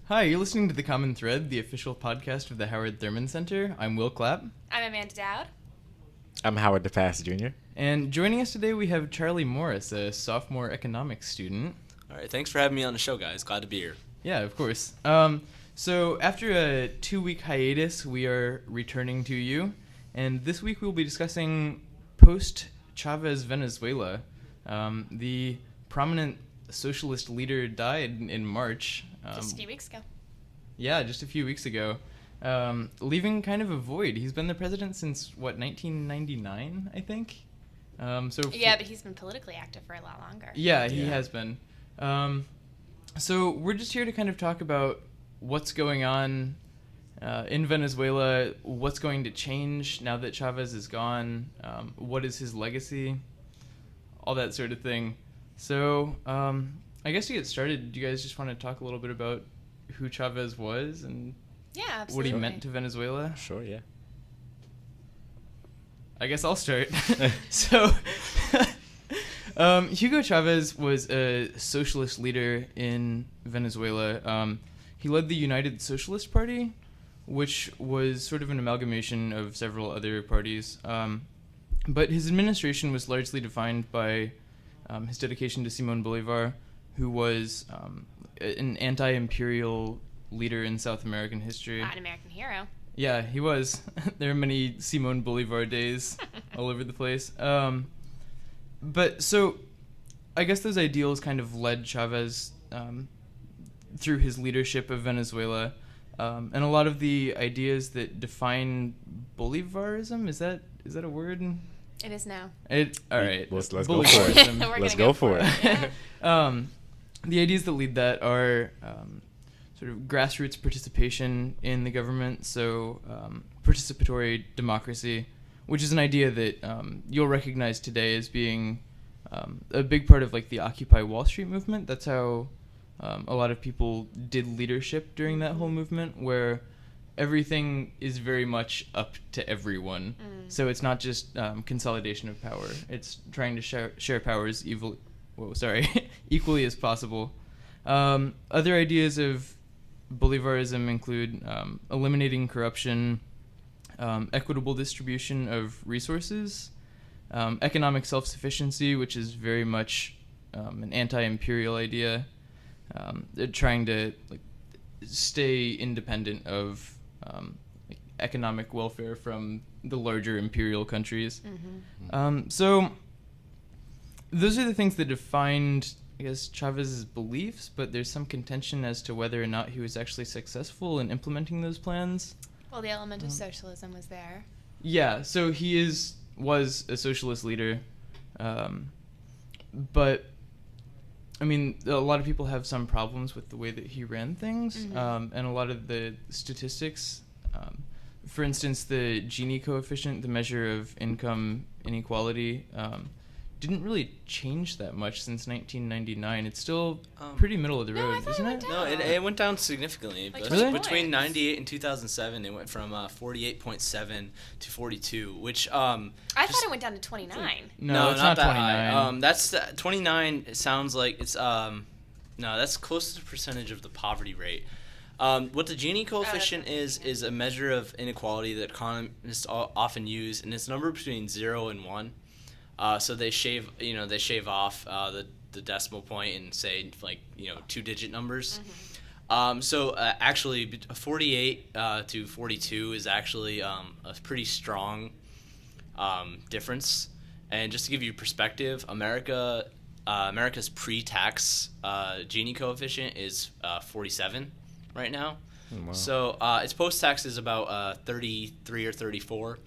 Hi, you're listening to The Common Thread, the official podcast of the Howard Thurman Center. I'm Will Clapp. I'm Amanda Dowd. I'm Howard DePass Jr. And joining us today, we have Charlie Morris, a sophomore economics student. All right, thanks for having me on the show, guys. Glad to be here. Yeah, of course. So after a 2-week hiatus, we are returning to you. And this week we'll be discussing Post-Chavez Venezuela. The prominent socialist leader died in March. Just a few weeks ago. Yeah, just a few weeks ago. Leaving kind of a void. He's been the president since, 1999, I think? Yeah, but he's been politically active for a lot longer. Yeah, he has been. So we're just here to kind of talk about what's going on in Venezuela, what's going to change now that Chavez is gone, what is his legacy, all that sort of thing. So I guess to get started, do you guys just want to talk a little bit about who Chavez was and what he meant to Venezuela? Sure, yeah. I guess I'll start. So, Hugo Chavez was a socialist leader in Venezuela. He led the United Socialist Party, which was sort of an amalgamation of several other parties. But his administration was largely defined by his dedication to Simón Bolívar, who was an anti-imperial leader in South American history. An American hero. Yeah, he was. There are many Simón Bolívar days all over the place. But so I guess those ideals kind of led Chavez through his leadership of Venezuela. And a lot of the ideas that define Bolivarism, is that a word? It is now. All right. Let's go for it. Let's go for it. Yeah. The ideas that lead that are sort of grassroots participation in the government, so participatory democracy, which is an idea that you'll recognize today as being a big part of like the Occupy Wall Street movement. That's how a lot of people did leadership during that whole movement, where everything is very much up to everyone. So it's not just consolidation of power. It's trying to share powers equally as possible. Other ideas of Bolivarism include eliminating corruption, equitable distribution of resources, economic self-sufficiency, which is very much an anti-imperial idea. They're trying to stay independent of economic welfare from the larger imperial countries. So those are the things that defined, I guess, Chavez's beliefs, but there's some contention as to whether or not he was actually successful in implementing those plans. Well, the element of socialism was there. Yeah, so he was a socialist leader, but I mean, a lot of people have some problems with the way that he ran things, and a lot of the statistics. For instance, the Gini coefficient, the measure of income inequality, didn't really change that much since 1999. It's still pretty middle of the road, isn't it? No, it went down significantly. Really? Between 98 and 2007, it went from 48.7 to 42, which I thought it went down to 29. No, it's not 29. High. That's 29. It sounds like it's no, that's close to the percentage of the poverty rate. What the Gini coefficient is a measure of inequality that economists often use, and it's a number between 0 and 1. So they shave off the decimal point and say 2-digit numbers. Actually, 48 to 42 is actually a pretty strong difference. And just to give you perspective, America's pre-tax Gini coefficient is 47 right now. Wow. So its post-tax is about 33 or 34.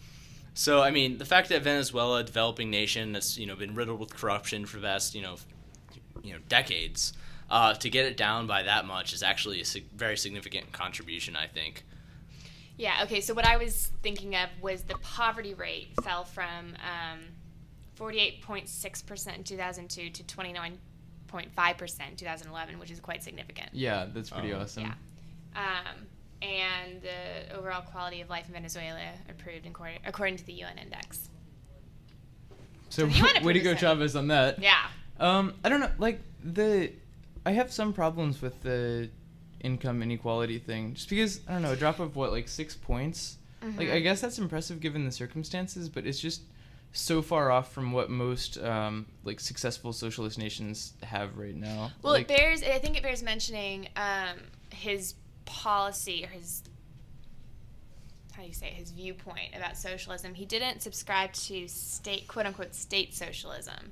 So, I mean, the fact that Venezuela, a developing nation that's, been riddled with corruption for the past, decades, to get it down by that much is actually a very significant contribution, I think. Yeah, okay, so what I was thinking of was the poverty rate fell from 48.6% in 2002 to 29.5% in 2011, which is quite significant. Yeah, that's pretty awesome. Yeah. And the overall quality of life in Venezuela improved according to the UN index. So the UN way to approves go, it. Chavez, on that. Yeah. I don't know, I have some problems with the income inequality thing, just because I don't know, a drop of what, like 6 points. Like, I guess that's impressive given the circumstances, but it's just so far off from what most like successful socialist nations have right now. Well, like, I think it bears mentioning his policy, or his, how do you say it, his viewpoint about socialism. He didn't subscribe to quote unquote state socialism,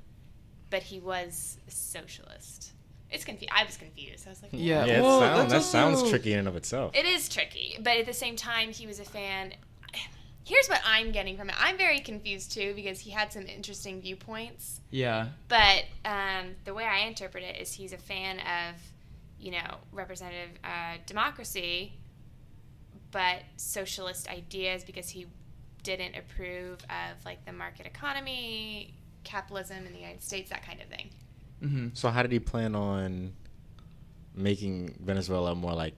but he was a socialist. It's I was confused. I was like, Yeah. Yeah, Well, that that's sounds also- tricky in and of itself. It is tricky, but at the same time, he was a fan. Here's what I'm getting from it. I'm very confused too, because he had some interesting viewpoints. Yeah. But the way I interpret it is he's a fan of, representative democracy, but socialist ideas, because he didn't approve of like the market economy, capitalism in the United States, that kind of thing. Mm-hmm. So how did he plan on making Venezuela a more like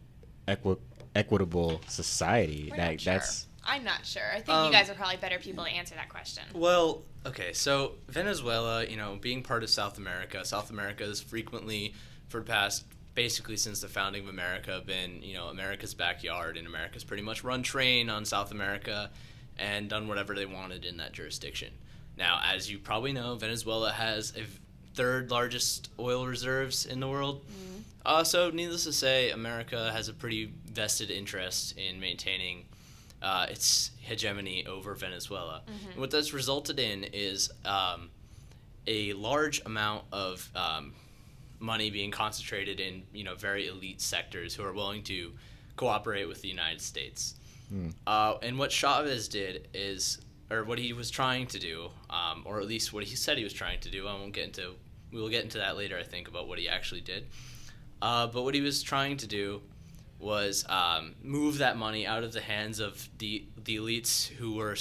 equitable society? We're not sure. That's I'm not sure. I think you guys are probably better people to answer that question. Well, okay, so Venezuela, being part of South America has frequently, for the past, basically since the founding of America, been, America's backyard, and America's pretty much run train on South America and done whatever they wanted in that jurisdiction. Now, as you probably know, Venezuela has a third largest oil reserves in the world. So, needless to say, America has a pretty vested interest in maintaining its hegemony over Venezuela. And what that's resulted in is a large amount of money being concentrated in very elite sectors who are willing to cooperate with the United States. And what Chavez did is, or what he was trying to do, or at least what he said he was trying to do. We will get into that later, I think, about what he actually did. But what he was trying to do was move that money out of the hands of the elites who were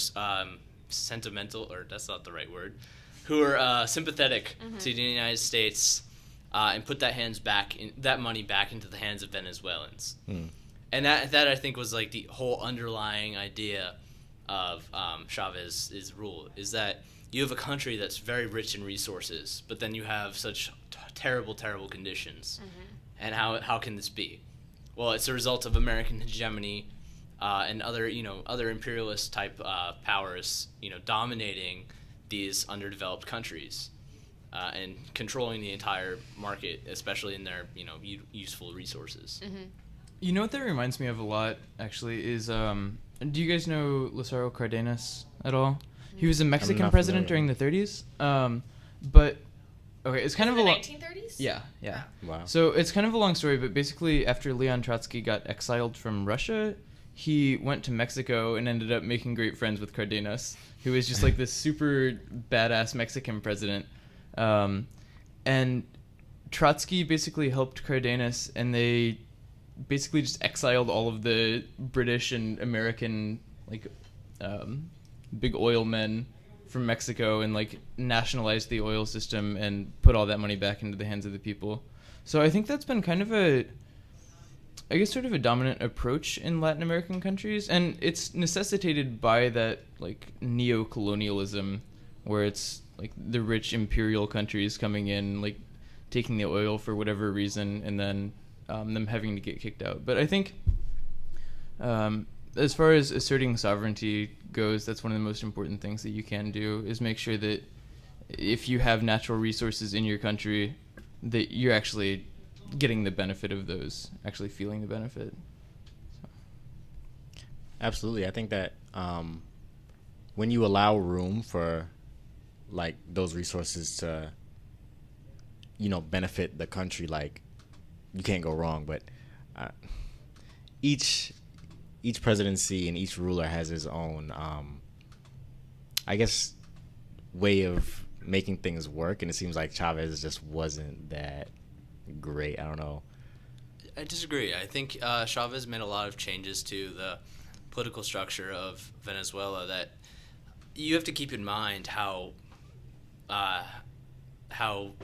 sentimental, or that's not the right word, who were sympathetic to the United States, and put that money back into the hands of Venezuelans. And that I think was like the whole underlying idea of Chavez's rule, is that you have a country that's very rich in resources, but then you have such terrible conditions. And how can this be? Well, it's a result of American hegemony and other imperialist type powers, dominating these underdeveloped countries and controlling the entire market, especially in their useful resources. You know what that reminds me of a lot, actually, is do you guys know Lázaro Cárdenas at all? He was a Mexican president during the 30s. But okay, it's kind of a long 1930s? Yeah. wow. So it's kind of a long story, but basically after Leon Trotsky got exiled from Russia, he went to Mexico and ended up making great friends with Cardenas, who was just like this super badass Mexican president. And Trotsky basically helped Cardenas, and they basically just exiled all of the British and American big oil men from Mexico, and like nationalized the oil system and put all that money back into the hands of the people. So I think that's been kind of sort of a dominant approach in Latin American countries, and it's necessitated by that like neo-colonialism, where it's like the rich imperial countries coming in, like taking the oil for whatever reason, and then them having to get kicked out. But I think as far as asserting sovereignty goes, that's one of the most important things that you can do, is make sure that if you have natural resources in your country, that you're actually getting the benefit of those, actually feeling the benefit. So. Absolutely. I think that when you allow room for like those resources to benefit the country, like you can't go wrong. But each presidency and each ruler has his own I guess way of making things work, and it seems like Chavez just wasn't that great. I don't know. I disagree. I think Chavez made a lot of changes to the political structure of Venezuela that you have to keep in mind how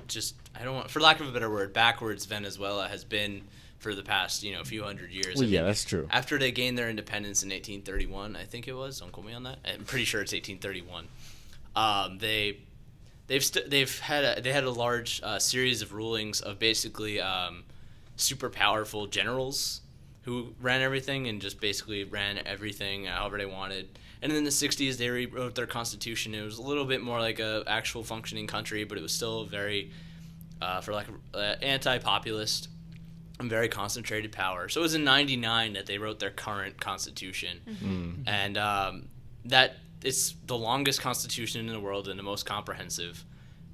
just, I don't want, for lack of a better word, backwards Venezuela has been for the past few hundred years. Well, yeah, that's true. After they gained their independence in 1831, I think it was. Don't quote me on that. I'm pretty sure it's 1831. They had a large series of rulings of basically super powerful generals who ran everything and just basically ran everything however they wanted. And in the 60s, they rewrote their constitution. It was a little bit more like a actual functioning country, but it was still very, anti-populist and very concentrated power. So it was in 99 that they wrote their current constitution. And that it's the longest constitution in the world and the most comprehensive.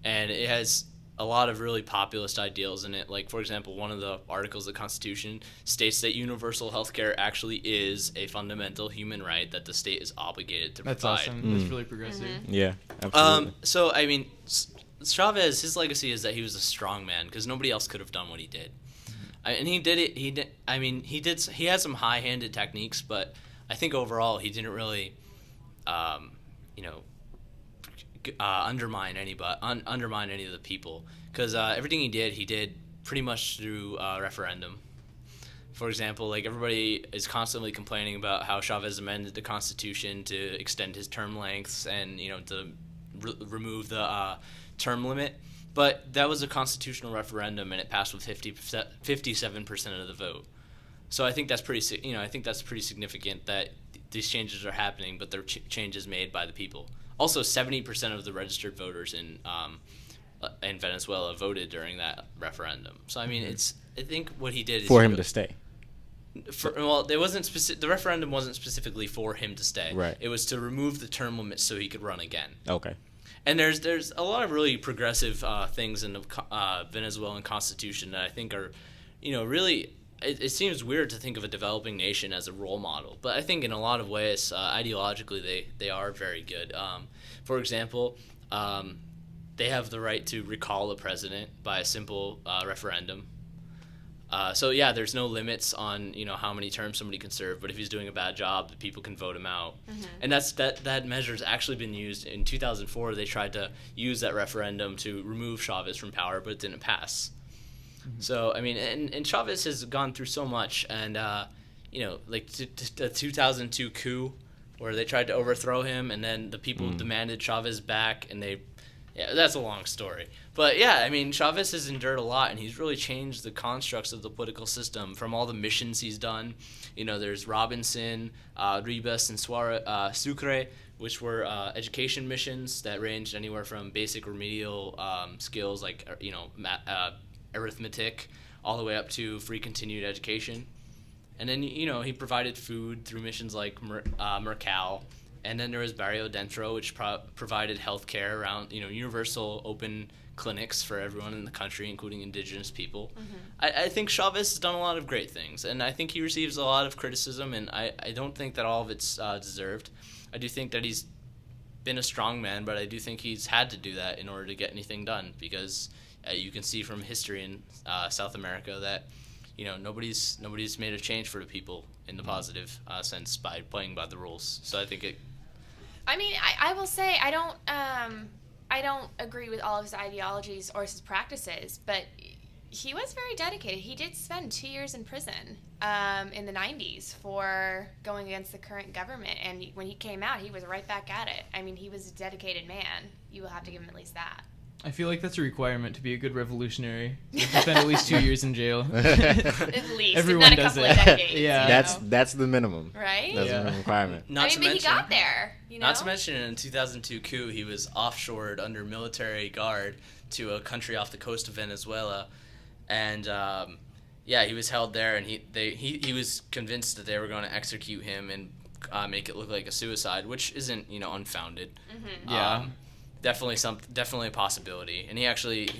And it has a lot of really populist ideals in it. Like, for example, one of the articles of the Constitution states that universal health care actually is a fundamental human right that the state is obligated to That's provide. awesome. That's really progressive. Yeah, absolutely. So, I mean, Chavez, his legacy is that he was a strong man because nobody else could have done what he did. And he did it. He had some high-handed techniques, but I think overall he didn't really, undermine any of the people, because everything he did pretty much through referendum. For example, like, everybody is constantly complaining about how Chavez amended the Constitution to extend his term lengths and to remove the term limit, but that was a constitutional referendum and it passed with 57% of the vote. So I think that's pretty significant that these changes are happening, but they're changes made by the people. Also, 70% of the registered voters in Venezuela voted during that referendum. So I mean, I think what he did is for him to stay. The referendum wasn't specifically for him to stay. Right. It was to remove the term limit so he could run again. Okay. And there's a lot of really progressive things in the Venezuelan constitution that I think are, really. It seems weird to think of a developing nation as a role model, but I think in a lot of ways, ideologically, they are very good. For example, they have the right to recall a president by a simple referendum. So yeah, there's no limits on how many terms somebody can serve, but if he's doing a bad job, the people can vote him out. And that measure's actually been used in 2004. They tried to use that referendum to remove Chavez from power, but it didn't pass. So I mean, and Chavez has gone through so much, and like the 2002 coup, where they tried to overthrow him, and then the people demanded Chavez back, and that's a long story. But yeah, I mean, Chavez has endured a lot, and he's really changed the constructs of the political system from all the missions he's done. There's Robinson, Ribas, and Sucre, which were education missions that ranged anywhere from basic remedial skills like arithmetic all the way up to free continued education. And then he provided food through missions like Mercal. And then there was Barrio Dentro, which provided health care around universal open clinics for everyone in the country, including indigenous people. I think Chavez has done a lot of great things, and I think he receives a lot of criticism, and I don't think that all of it's deserved. I do think that he's been a strong man, but I do think he's had to do that in order to get anything done, because you can see from history in South America that nobody's made a change for the people in the positive sense by playing by the rules. So I think it. I mean, I will say I don't agree with all of his ideologies or his practices, but he was very dedicated. He did spend 2 years in prison in the 90s for going against the current government, and when he came out, he was right back at it. I mean, he was a dedicated man. You will have to give him at least that. I feel like that's a requirement to be a good revolutionary. You have to spend at least 2 years in jail. At least. Everyone if not does a couple that. of decades. Yeah. That's the minimum. Right? That's the minimum requirement. But he got there. Not to mention, in 2002 coup, he was offshored under military guard to a country off the coast of Venezuela, and he was held there, and he was convinced that they were going to execute him and make it look like a suicide, which isn't unfounded. Yeah. Definitely a possibility, and he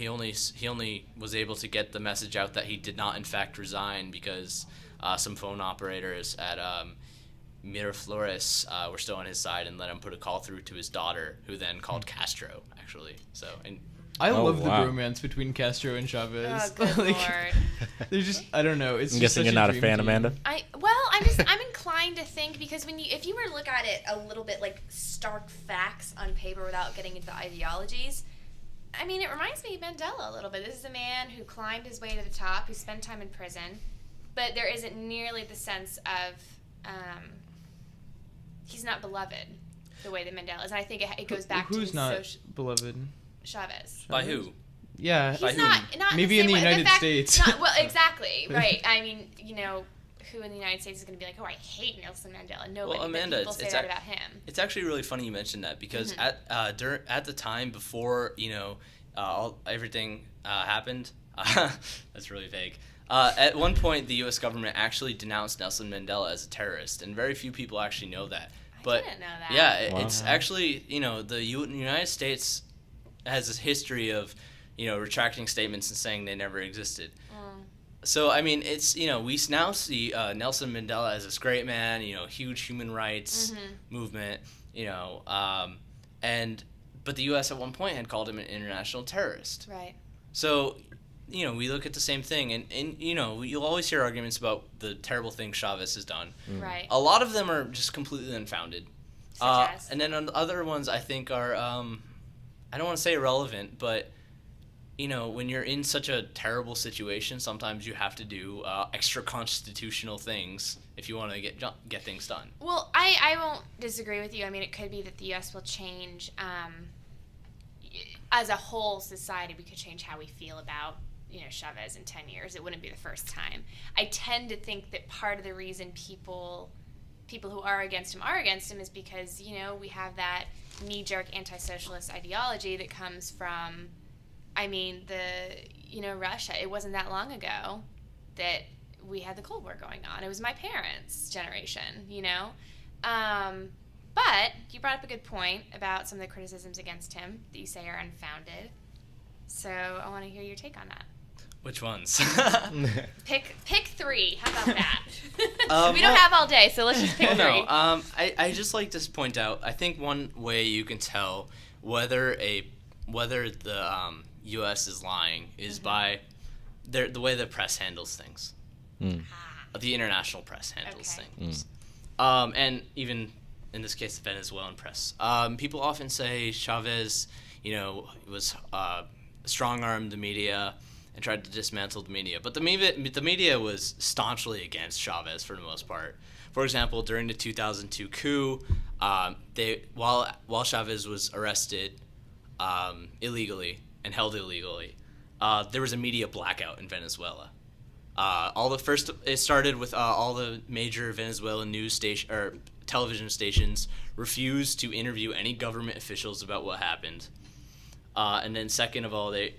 only was able to get the message out that he did not in fact resign because some phone operators at Miraflores were still on his side and let him put a call through to his daughter, who then called Castro actually. So and I love the wow. romance between Castro and Chavez. Oh, good Lord. They're just, I don't know. It's I'm just guessing such you're not a dream fan, team. Amanda? I'm inclined to think, because if you were to look at it a little bit like stark facts on paper without getting into the ideologies, I mean, it reminds me of Mandela a little bit. This is a man who climbed his way to the top, who spent time in prison, but there isn't nearly the sense of he's not beloved the way that Mandela is. And I think it goes back to who's his not beloved? Chavez. by who? Yeah. He's not Maybe in the same way. United States. Well, exactly, right. I mean, who in the United States is going to be like, oh, I hate Nelson Mandela? Nobody. Well, Amanda, people say that about him. It's actually really funny you mentioned that because at the time before everything happened, that's really vague. At one point, the U.S. government actually denounced Nelson Mandela as a terrorist, and very few people actually know that. But I didn't know that. yeah, Wow. it's actually the United States has this history of retracting statements and saying they never existed. So, I mean, it's, we now see Nelson Mandela as this great man, huge human rights movement, but the U.S. at one point had called him an international terrorist. Right. So, we look at the same thing, and you'll always hear arguments about the terrible things Chavez has done. Right. A lot of them are just completely unfounded. Such as? And then other ones I think are, I don't want to say irrelevant, but when you're in such a terrible situation, sometimes you have to do extra constitutional things if you want to get things done. Well, I won't disagree with you. I mean, it could be that the U.S. will change, as a whole society, we could change how we feel about, Chavez in 10 years. It wouldn't be the first time. I tend to think that part of the reason people who are against him is because, we have that knee-jerk anti-socialist ideology that comes from, Russia. It wasn't that long ago that we had the Cold War going on. It was my parents' generation, But you brought up a good point about some of the criticisms against him that you say are unfounded. So I want to hear your take on that. Which ones? Pick three. How about that? We don't have all day, so let's just pick three. I just like to point out, I think one way you can tell whether the U.S. is lying is by the way the press handles things. The international press handles things. And even in this case, the Venezuelan press. People often say Chavez, was strong-armed the media and tried to dismantle the media. But the media was staunchly against Chavez for the most part. For example, during the 2002 coup, while Chavez was arrested illegally and held illegally, there was a media blackout in Venezuela. It started with all the major Venezuelan television stations refused to interview any government officials about what happened. And then second of all, they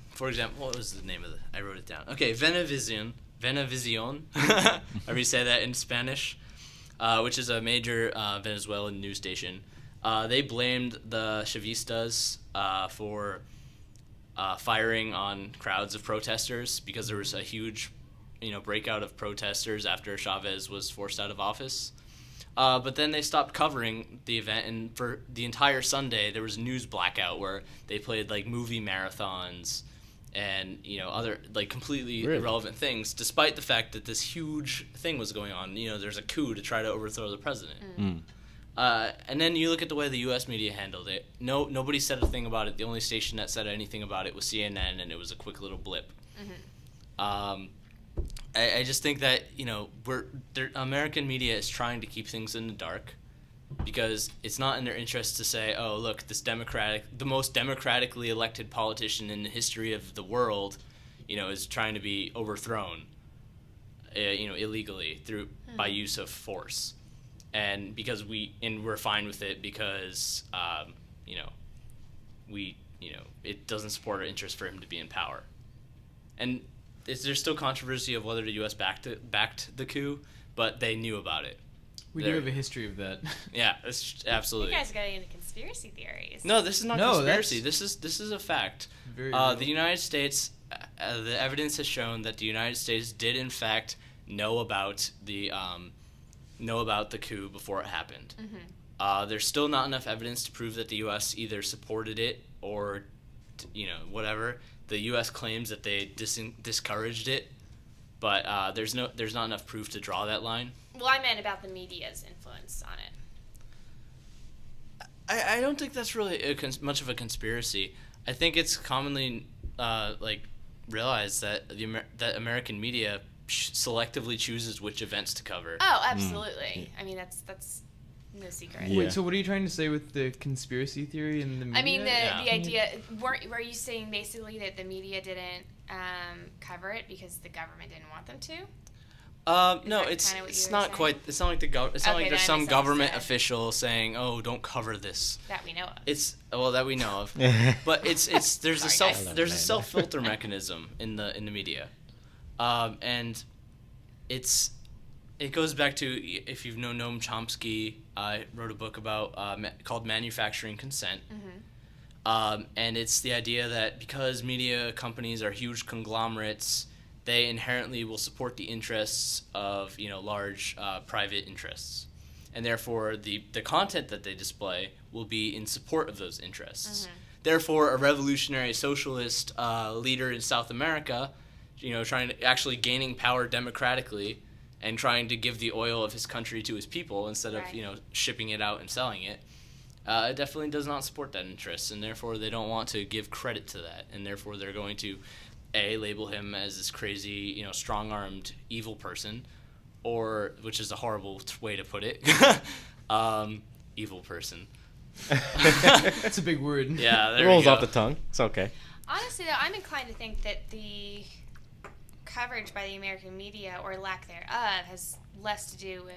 for example, what was the name of I wrote it down. Okay, Venevision, however you say that in Spanish, which is a major Venezuelan news station. They blamed the Chavistas for firing on crowds of protesters because there was a huge, breakout of protesters after Chavez was forced out of office. But then they stopped covering the event, and for the entire Sunday, there was a news blackout where they played movie marathons and other completely irrelevant things, despite the fact that this huge thing was going on. There's a coup to try to overthrow the president. And then you look at the way the U.S. media handled it. Nobody said a thing about it. The only station that said anything about it was CNN, and it was a quick little blip. I just think that American media is trying to keep things in the dark because it's not in their interest to say, oh, look, the most democratically elected politician in the history of the world, is trying to be overthrown, illegally by use of force. And because we're fine with it because, it doesn't support our interest for him to be in power. And there's still controversy of whether the U.S. backed the coup, but they knew about it. We do have a history of that. Yeah, it's absolutely. You guys got into conspiracy theories. No, this is not conspiracy. This is a fact. Very the United States, the evidence has shown that the United States did in fact know about the coup before it happened. There's still not enough evidence to prove that the U.S. either supported it or, whatever. The U.S. claims that they discouraged it, but there's not enough proof to draw that line. Well, I meant about the media's influence on it. I don't think that's really much of a conspiracy. I think it's commonly realized that that American media selectively chooses which events to cover. Oh, absolutely. I mean, that's no secret. Yeah. Wait, so what are you trying to say with the conspiracy theory in the media? I mean, Yeah. the idea, were you saying basically that the media didn't cover it because the government didn't want them to? No, that it's kinda what you it's were not saying? quite. It's not like it's not Okay, like there's then I some government misunderstood. official saying, "Oh, don't cover this." That we know of. It's that we know of, but it's there's a Sorry, self guys. there's a self filter mechanism in the media, and it goes back to, if you've known Noam Chomsky, wrote a book about called Manufacturing Consent. And it's the idea that because media companies are huge conglomerates, they inherently will support the interests of large private interests, and therefore the content that they display will be in support of those interests. Therefore, a revolutionary socialist leader in South America, trying to actually gaining power democratically and trying to give the oil of his country to his people instead of Right. shipping it out and selling it. It definitely does not support that interest, and therefore they don't want to give credit to that, and therefore they're going to label him as this crazy, strong-armed evil person, or, which is a horrible way to put it, evil person. That's a big word. Yeah, It there rolls you go. off the tongue. It's okay. Honestly, though, I'm inclined to think that the coverage by the American media, or lack thereof, has less to do with,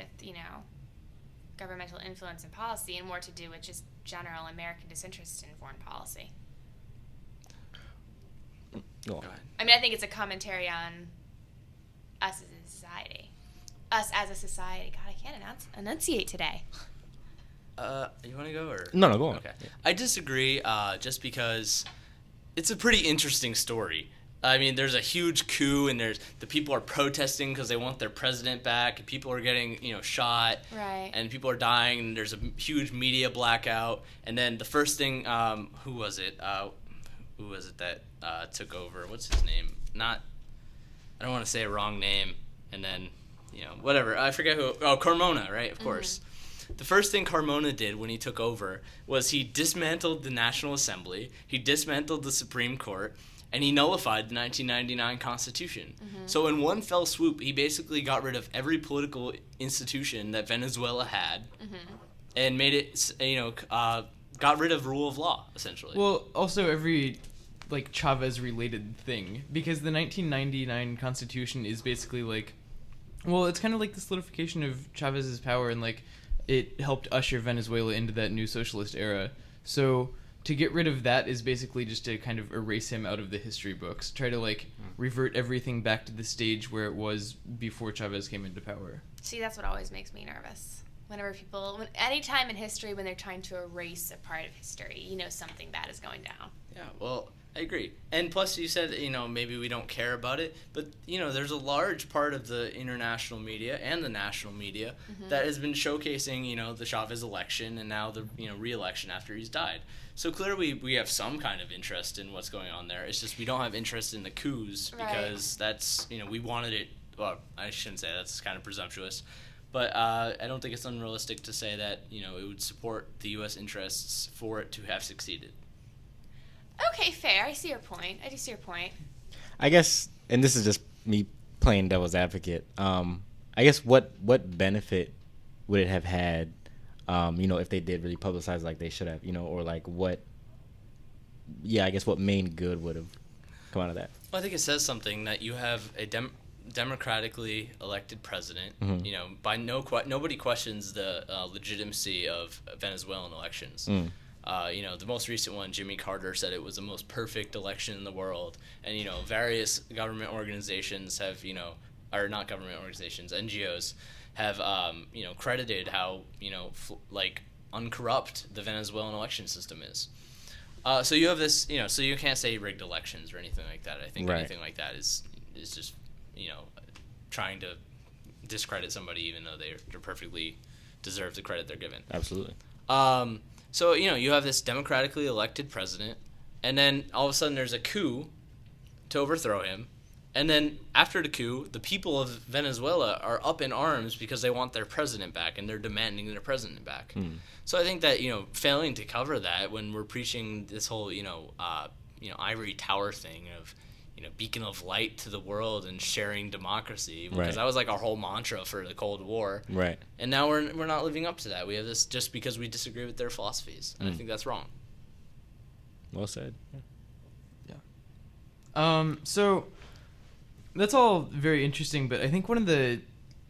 governmental influence and policy, and more to do with just general American disinterest in foreign policy. Go on. Go ahead. I mean, I think it's a commentary on us as a society. Us as a society. God, I can't enunciate today. You want to go, or No, go on. Okay, I disagree. Just because it's a pretty interesting story. I mean, there's a huge coup, and the people are protesting because they want their president back, and people are getting shot, Right. and people are dying, and there's a huge media blackout. And then the first thing, who was it? Who was it that took over? What's his name? I don't want to say a wrong name, and then whatever. I forget who. Oh, Carmona, right? Of course. The first thing Carmona did when he took over was he dismantled the National Assembly, he dismantled the Supreme Court, and he nullified the 1999 Constitution. So in one fell swoop, he basically got rid of every political institution that Venezuela had, and made it, got rid of rule of law, essentially. Well, also every Chavez related thing, because the 1999 Constitution is basically it's kind of like the solidification of Chavez's power, and it helped usher Venezuela into that new socialist era. So to get rid of that is basically just to kind of erase him out of the history books, try to revert everything back to the stage where it was before Chavez came into power. See, that's what always makes me nervous. Any time in history when they're trying to erase a part of history, something bad is going down. Yeah, well, I agree. And plus, you said, maybe we don't care about it, but, there's a large part of the international media and the national media that has been showcasing, the Chavez election and now the, re-election after he's died. So clearly we have some kind of interest in what's going on there. It's just we don't have interest in the coups because that's, we wanted it, well, I shouldn't say that's kind of presumptuous. But I don't think it's unrealistic to say that, it would support the U.S. interests for it to have succeeded. Okay, fair. I see your point. I do see your point. I guess, and this is just me playing devil's advocate. I guess what benefit would it have had, if they did really publicize like they should have, or what? Yeah, I guess what main good would have come out of that? Well, I think it says something that you have a democratically elected president. By nobody questions the legitimacy of Venezuelan elections. The most recent one, Jimmy Carter said it was the most perfect election in the world, and various government organizations have or not government organizations, NGOs have credited how uncorrupt the Venezuelan election system is. So you have this, so you can't say rigged elections or anything like that. I think anything like that is just trying to discredit somebody even though they're perfectly deserve the credit they're given. Absolutely. So, you have this democratically elected president, and then all of a sudden there's a coup to overthrow him. And then after the coup, the people of Venezuela are up in arms because they want their president back, and they're demanding their president back. So I think that, failing to cover that when we're preaching this whole, ivory tower thing of, beacon of light to the world and sharing democracy, because Right. that was like our whole mantra for the Cold War. Right. And now we're not living up to that. We have this just because we disagree with their philosophies, and I think that's wrong. Well said. So that's all very interesting, but I think one of the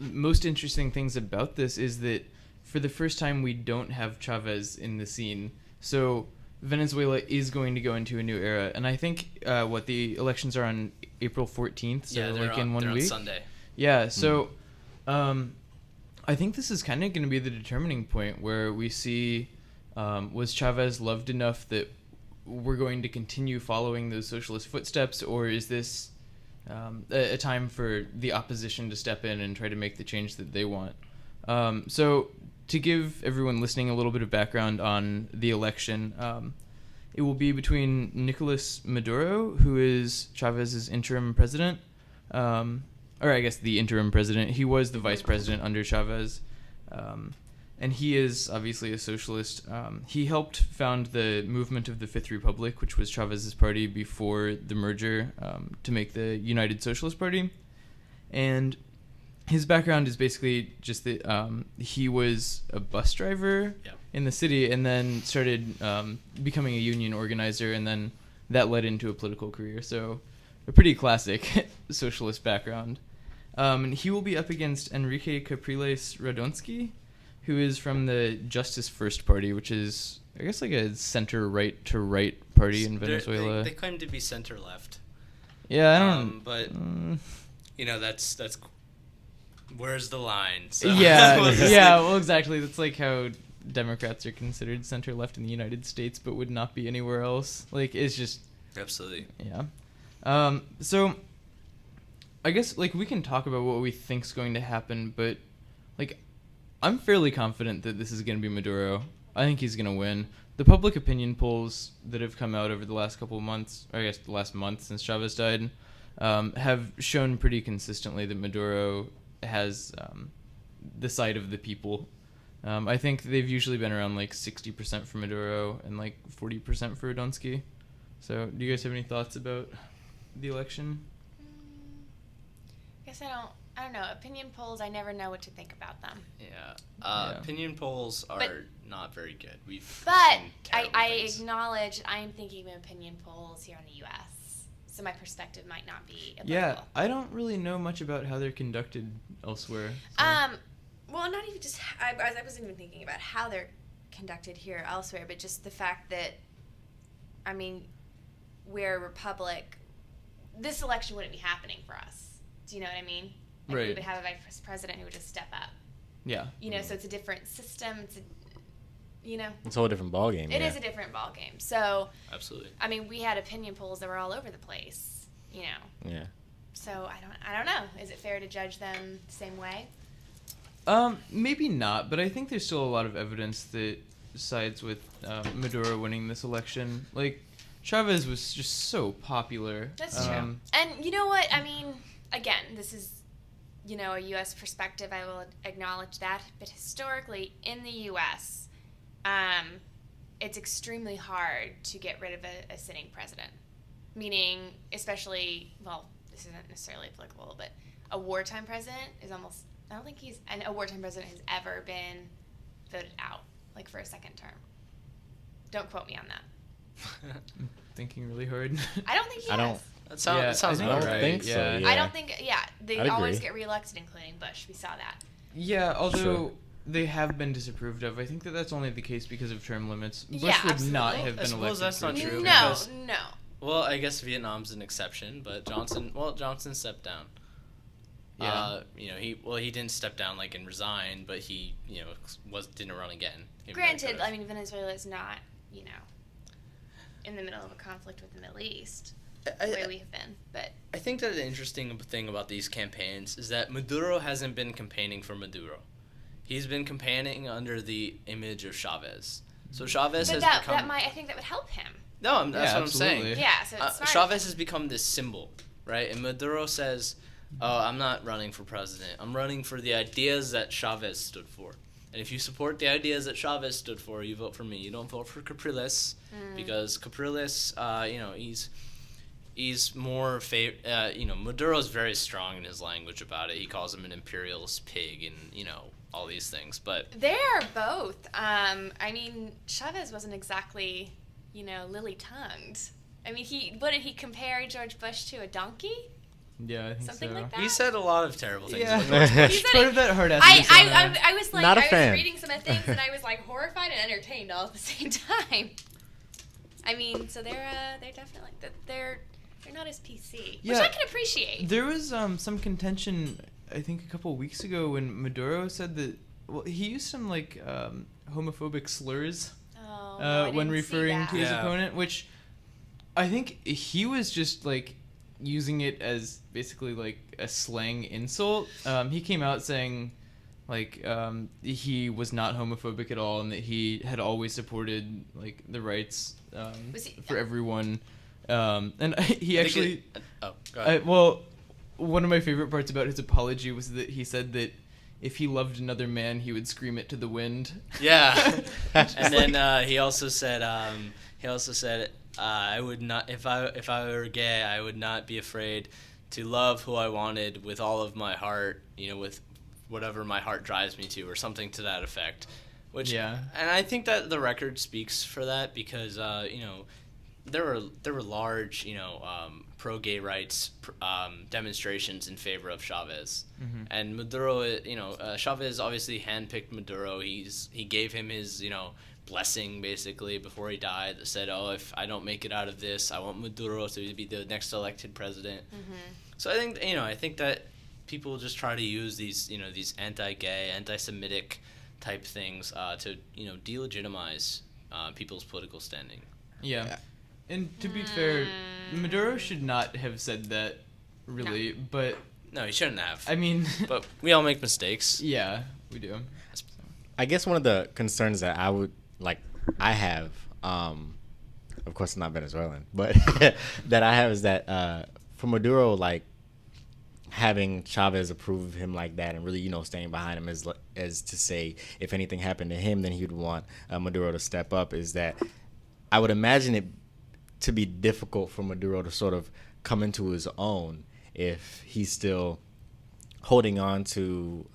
most interesting things about this is that for the first time we don't have Chavez in the scene. So Venezuela is going to go into a new era, and I think the elections are on April 14th, so they're in 1 on week. Sunday. Yeah, so I think this is kind of going to be the determining point where we see was Chavez loved enough that we're going to continue following those socialist footsteps, or is this a time for the opposition to step in and try to make the change that they want? So to give everyone listening a little bit of background on the election, it will be between Nicolas Maduro, who is Chavez's interim president, or I guess the interim president. He was the vice president under Chavez, and he is obviously a socialist. He helped found the movement of the Fifth Republic, which was Chavez's party before the merger to make the United Socialist Party. And his background is basically just that he was a bus driver in the city and then started becoming a union organizer, and then that led into a political career. So a pretty classic socialist background. And he will be up against Enrique Capriles Radonsky, who is from the Justice First Party, which is, I guess, like a center-right to right party in Venezuela. They claim to be center-left. Yeah, I don't... But, that's... Where's the line? So, yeah, well, exactly. That's like how Democrats are considered center-left in the United States, but would not be anywhere else. Like, it's just... Absolutely. Yeah. So, I guess, like, we can talk about what we think's going to happen, but, like, I'm fairly confident that this is going to be Maduro. I think he's going to win. The public opinion polls that have come out over the last couple of months, or I guess the last month since Chavez died, have shown pretty consistently that Maduro has the side of the people. I think they've usually been around like 60% for Maduro and like 40% for Radonsky. So, do you guys have any thoughts about the election? I guess I don't know. Opinion polls, I never know what to think about them. Yeah. Opinion polls are not very good. But I I acknowledge I am thinking of opinion polls here in the U.S., so my perspective might not be applicable. Yeah, I don't really know much about how they're conducted elsewhere. So. Well, not even just... I wasn't even thinking about how they're conducted here elsewhere, but just the fact that, I mean, we're a republic. This election wouldn't be happening for us. Do you know what I mean? Like, right. We would have a vice president who would just step up. Yeah. So it's a different system. It's a whole different ballgame. It is a different ballgame. So, absolutely. I mean, we had opinion polls that were all over the place. Yeah. So I don't know. Is it fair to judge them the same way? Maybe not, but I think there's still a lot of evidence that sides with Maduro winning this election. Like, Chavez was just so popular. That's true. And you know what? I mean, again, this is, a U.S. perspective. I will acknowledge that. But historically, in the U.S., it's extremely hard to get rid of a sitting president. Meaning, especially, well, this isn't necessarily applicable, but a wartime president is almost... I don't think a wartime president has ever been voted out, like, for a second term. Don't quote me on that. I'm thinking really hard. I don't think he has. That sounds I don't right. think so. Yeah. Yeah. I don't think, they I'd always agree. get reelected, including Bush. We saw that. Yeah, although Sure. they have been disapproved of. I think that's only the case because of term limits. Bush Yeah, would not absolutely. have I been suppose elected. that's for not a true. term. because- No. Well, I guess Vietnam's an exception, but Johnson stepped down. Yeah. He didn't step down like and resign, but he didn't run again. Granted, I mean, Venezuela is not, in the middle of a conflict with the Middle East, the way we have been. But I think that the interesting thing about these campaigns is that Maduro hasn't been campaigning for Maduro. He's been campaigning under the image of Chavez. So Chavez has become... I think that would help him. No, that's what I'm absolutely. saying. Yeah, so it's smart. Chavez has become this symbol, right? And Maduro says, "Oh, I'm not running for president. I'm running for the ideas that Chavez stood for. And if you support the ideas that Chavez stood for, you vote for me. You don't vote for Capriles because Capriles, he's more Maduro's very strong in his language about it. He calls him an imperialist pig and all these things, but They are both. I mean, Chavez wasn't exactly, lily-tongued. I mean, what did he compare George Bush to, a donkey? Yeah, I think Something so. like that? he said a lot of terrible things. Yeah. about George Bush. He said Part it- of that hard ass. I was like, Not a I was fan. reading some of the things and I was like horrified and entertained all at the same time. I mean, so they're definitely they're not as PC, which Yeah. I can appreciate. There was some contention, I think, a couple of weeks ago when Maduro said that. Well, he used some homophobic slurs Oh, no, I when didn't see referring that. to his Yeah. opponent, which I think he was just using it as basically a slang insult. He came out saying he was not homophobic at all and that he had always supported the rights Was he- for everyone. And he I think actually go ahead. one of my favorite parts about his apology was that he said that if he loved another man, he would scream it to the wind. Yeah, and then he also said I would not if I were gay, I would not be afraid to love who I wanted with all of my heart, with whatever my heart drives me to, or something to that effect. Which Yeah. and I think that the record speaks for that because there were large pro-gay rights demonstrations in favor of Chavez. Mhm. And Maduro, Chavez obviously handpicked Maduro. He gave him his, blessing basically before he died. That said, if I don't make it out of this, I want Maduro to be the next elected president. Mm-hmm. So I think that people just try to use these anti-gay, anti-Semitic type things to delegitimize people's political standing. Yeah. And to be fair, Maduro should not have said that, really. But, No, he shouldn't have. I mean... But we all make mistakes. yeah, we do. I guess one of the concerns that I have, of course, I'm not Venezuelan, but that I have is that for Maduro, having Chavez approve of him like that and really, staying behind him as to say if anything happened to him, then he would want Maduro to step up. Is that I would imagine it to be difficult for Maduro to sort of come into his own if he's still holding on to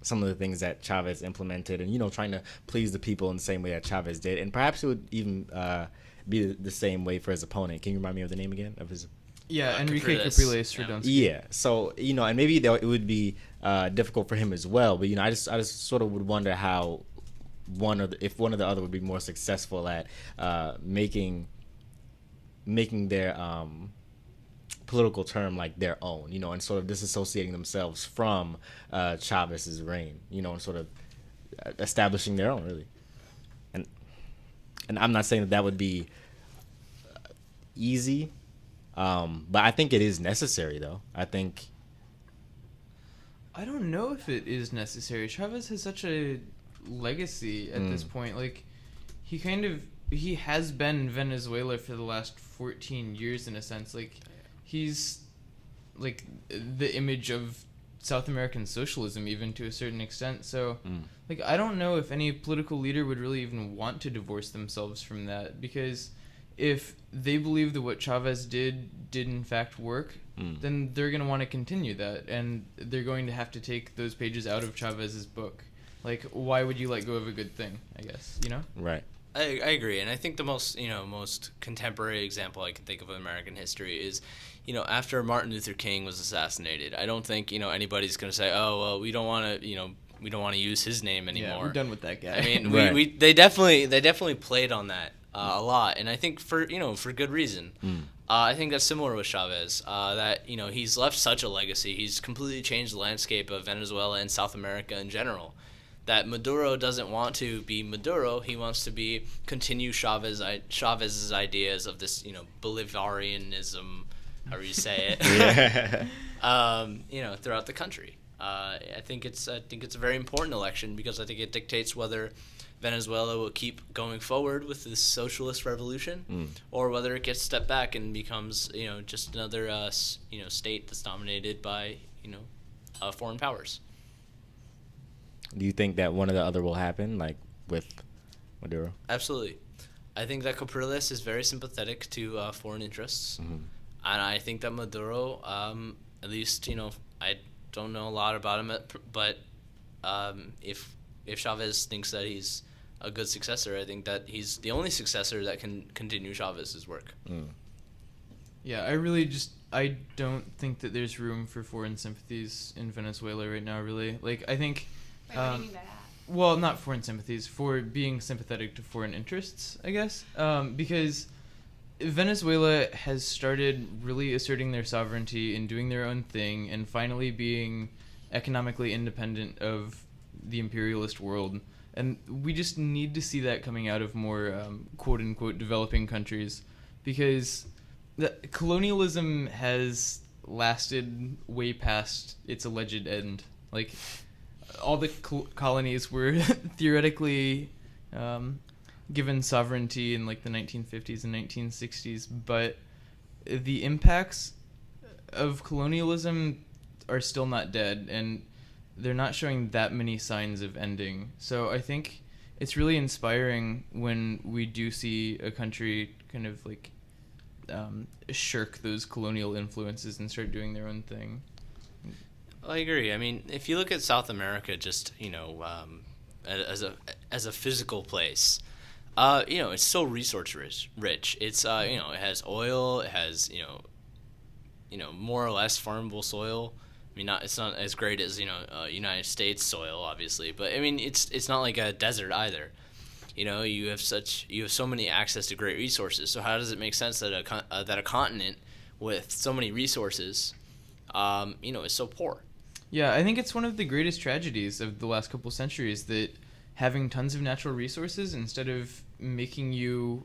some of the things that Chavez implemented and, trying to please the people in the same way that Chavez did. And perhaps it would even be the same way for his opponent. Can you remind me of the name again of his? Yeah, Enrique Capriles. Capriles Yeah. Radonsky. Yeah. So, and maybe it would be difficult for him as well. But, I just sort of would wonder how if one or the other would be more successful at making their political term their own, and sort of disassociating themselves from Chavez's reign, and sort of establishing their own, really. And I'm not saying that would be easy, but I think it is necessary, though. I don't know if it is necessary. Chavez has such a legacy at this point. He has been in Venezuela for the last 14 years in a sense. He's the image of South American socialism even to a certain extent. So I don't know if any political leader would really even want to divorce themselves from that, because if they believe that what Chavez did in fact work, then they're going to want to continue that, and they're going to have to take those pages out of Chavez's book. Why would you let go of a good thing, I guess, right. I agree, and I think the most contemporary example I can think of in American history is, after Martin Luther King was assassinated. I don't think anybody's going to say, oh well, we don't want to use his name anymore. Yeah, we're done with that guy. I mean, Right. they definitely played on that a lot, and I think for good reason. I think that's similar with Chavez. That he's left such a legacy. He's completely changed the landscape of Venezuela and South America in general. That Maduro doesn't want to be Maduro. He wants to continue Chavez's ideas of this Bolivarianism, however you say it. Yeah. Throughout the country. I think it's a very important election because I think it dictates whether Venezuela will keep going forward with this socialist revolution, or whether it gets stepped back and becomes just another state that's dominated by foreign powers. Do you think that one or the other will happen, with Maduro? Absolutely. I think that Capriles is very sympathetic to foreign interests, and I think that Maduro, at least I don't know a lot about him, but if Chavez thinks that he's a good successor, I think that he's the only successor that can continue Chavez's work. Yeah, I don't think that there's room for foreign sympathies in Venezuela right now, really. Like, I think... Wait, what do you mean by that? Well, not foreign sympathies, for being sympathetic to foreign interests, I guess. Because Venezuela has started really asserting their sovereignty and doing their own thing and finally being economically independent of the imperialist world. And we just need to see that coming out of more quote-unquote developing countries, because colonialism has lasted way past its alleged end. Like, all the colonies were theoretically given sovereignty in like the 1950s and 1960s, but the impacts of colonialism are still not dead, and they're not showing that many signs of ending. So I think it's really inspiring when we do see a country kind of like shirk those colonial influences and start doing their own thing. I agree. I mean, if you look at South America, just as a physical place, it's so resource rich. It's it has oil, it has more or less farmable soil. I mean, it's not as great as United States soil, obviously, but I mean, it's not like a desert either. You have so many access to great resources. So how does it make sense that a continent with so many resources, is so poor? Yeah, I think it's one of the greatest tragedies of the last couple centuries that having tons of natural resources, instead of making you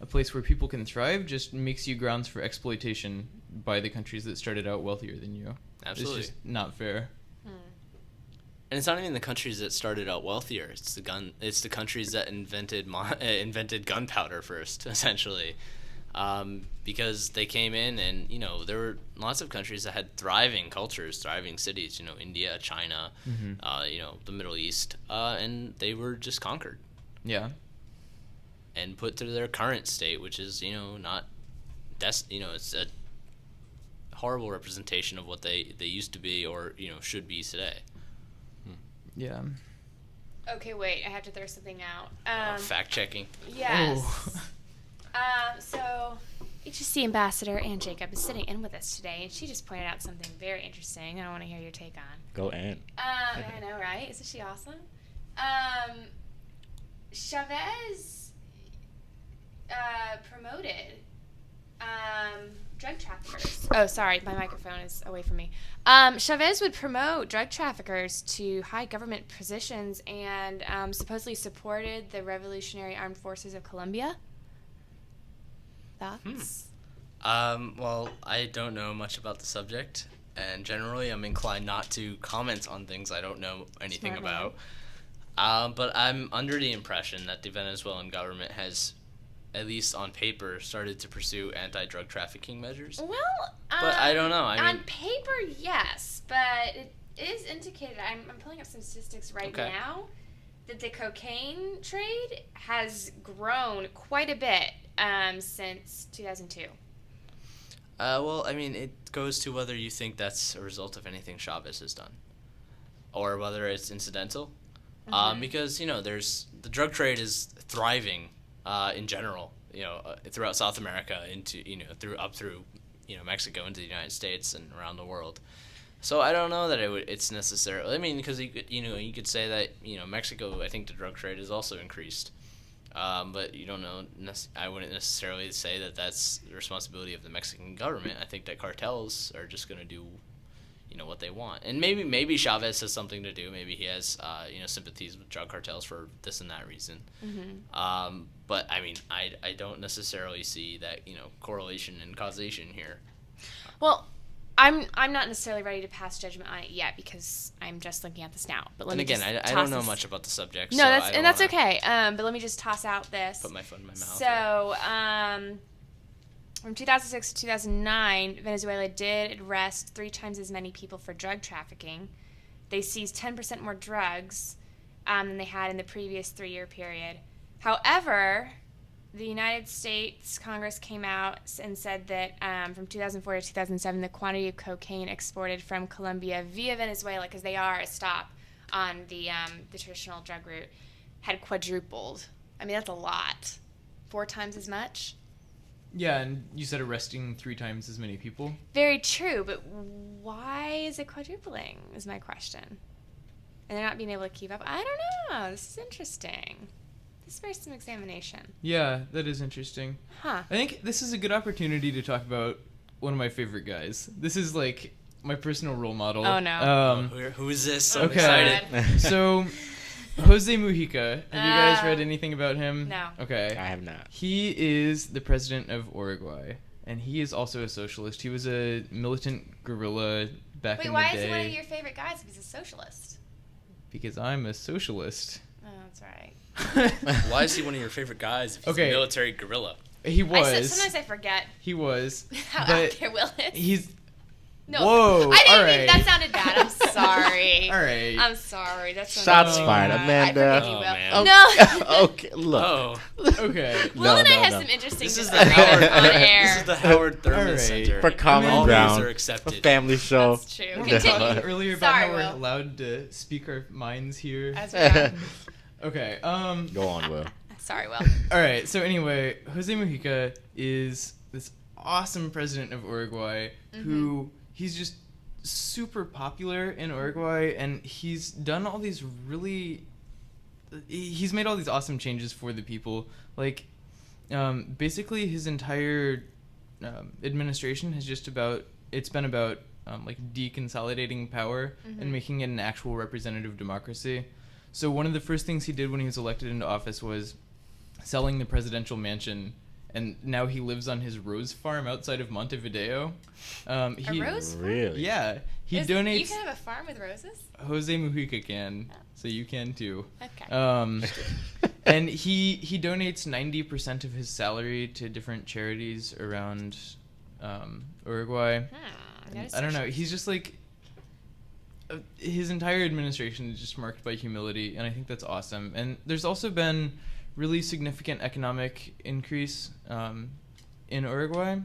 a place where people can thrive, just makes you grounds for exploitation by the countries that started out wealthier than you. Absolutely. It's just not fair. And it's not even the countries that started out wealthier. It's the countries that invented gunpowder first, essentially. Because they came in and, there were lots of countries that had thriving cultures, thriving cities, India, China, the Middle East, and they were just conquered. Yeah. And put to their current state, which is, not, it's a horrible representation of what they used to be or, should be today. Yeah. Okay, wait, I have to throw something out. Fact-checking. Yes. So, HSC Ambassador Ann Jacob is sitting in with us today, and she just pointed out something very interesting I want to hear your take on. Go Ann. I know, right? Isn't she awesome? Chavez promoted drug traffickers. Oh, sorry, my microphone is away from me. Chavez would promote drug traffickers to high government positions and supposedly supported the Revolutionary Armed Forces of Colombia. Thoughts? Well, I don't know much about the subject, and generally I'm inclined not to comment on things I don't know anything about. But I'm under the impression that the Venezuelan government has, at least on paper, started to pursue anti-drug trafficking measures. Well, but I don't know. On paper, yes, but it is indicated. I'm pulling up some statistics right now that the cocaine trade has grown quite a bit since 2002. Well, I mean, it goes to whether you think that's a result of anything Chavez has done, or whether it's incidental. Because there's the drug trade is thriving in general, throughout South America into through Mexico into the United States and around the world. So I don't know that it's necessarily. I mean, because you could say that Mexico, I think the drug trade has also increased, but you don't know. I wouldn't necessarily say that that's the responsibility of the Mexican government. I think that cartels are just going to do what they want, and maybe Chavez has something to do. Maybe he has sympathies with drug cartels for this and that reason. But I mean, I don't necessarily see that correlation and causation here. Well, I'm not necessarily ready to pass judgment on it yet because I'm just looking at this now. But let me again, I don't know much about the subject. No, so that's okay. But let me just toss out this. Put my foot in my mouth. So, from 2006 to 2009, Venezuela did arrest 3 times as many people for drug trafficking. They seized 10% more drugs than they had in the previous 3-year period. However, the United States Congress came out and said that from 2004 to 2007, the quantity of cocaine exported from Colombia via Venezuela, because they are a stop on the traditional drug route, had quadrupled. I mean, that's a lot. 4 times as much. Yeah, and you said arresting 3 times as many people. Very true, but why is it quadrupling is my question. And they're not being able to keep up. I don't know. This is interesting. This bears some examination. Yeah, that is interesting. Huh. I think this is a good opportunity to talk about one of my favorite guys. This is like my personal role model. Oh, no. Who is this? I'm Okay. excited. So, Jose Mujica. Have you guys read anything about him? No. Okay. I have not. He is the president of Uruguay, and he is also a socialist. He was a militant guerrilla back Wait, in the why day. is he one of your favorite guys if he's a socialist? Because I'm a socialist. Oh, that's right. Why is he one of your favorite guys if he's Okay. a military guerrilla? He was. Sometimes I forget He was. how but out there Will is. he's. No, Whoa, I didn't all mean right. that sounded bad. I'm sorry. All right. I'm sorry. That's Shots fired, bad. Amanda. I forgive you, Oh, Will. man. No. Okay, look. Oh, Okay. Will and I have no. some interesting this is the disagreements Howard. on air. This is the Howard Thurman All right. Center. For common All All ground. views are A accepted. family show. That's true. We were Continue. talking earlier about Sorry, how we're Will. allowed to speak our minds here. As we are. Okay. Go on, Will. Sorry, Will. All right. So anyway, Jose Mujica is this awesome president of Uruguay who he's just super popular in Uruguay, and he's done all these he's made all these awesome changes for the people. Like, basically his entire administration has been about like deconsolidating power and making it an actual representative democracy. So one of the first things he did when he was elected into office was selling the presidential mansion, and now he lives on his rose farm outside of Montevideo. A rose farm? Really? Yeah, he You donates. can have a farm with roses? Jose Mujica can, so you can too. Okay. And he donates 90% of his salary to different charities around Uruguay. That is I don't know. socialist. He's just like his entire administration is just marked by humility, and I think that's awesome. And there's also been really significant economic increase in Uruguay,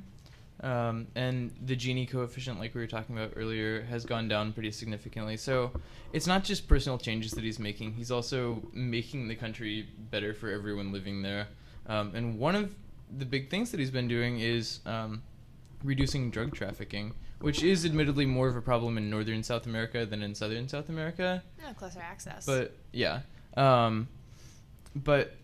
and the Gini coefficient, like we were talking about earlier, has gone down pretty significantly. So it's not just personal changes that he's making; he's also making the country better for everyone living there. And one of the big things that he's been doing is reducing drug trafficking, which is admittedly more of a problem in northern South America than in southern South America. Oh, closer access. But yeah, but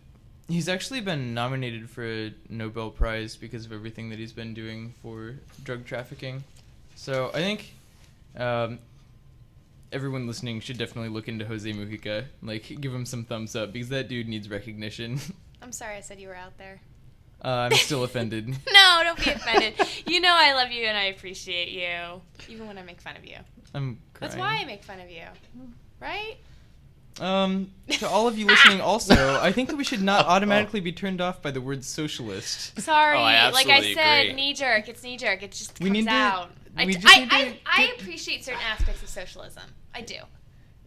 he's actually been nominated for a Nobel Prize because of everything that he's been doing for drug trafficking. So I think everyone listening should definitely look into Jose Mujica, like give him some thumbs up, because that dude needs recognition. I'm sorry I said you were out there. I'm still offended. No, don't be offended. You know I love you and I appreciate you, even when I make fun of you. I'm crying. That's why I make fun of you, right? To all of you listening also, I think that we should not automatically be turned off by the word socialist. Sorry, Oh, I like I absolutely said, agree. knee jerk. It's knee jerk. It just We comes need to- out. we just need to I get- appreciate certain aspects of socialism. I do.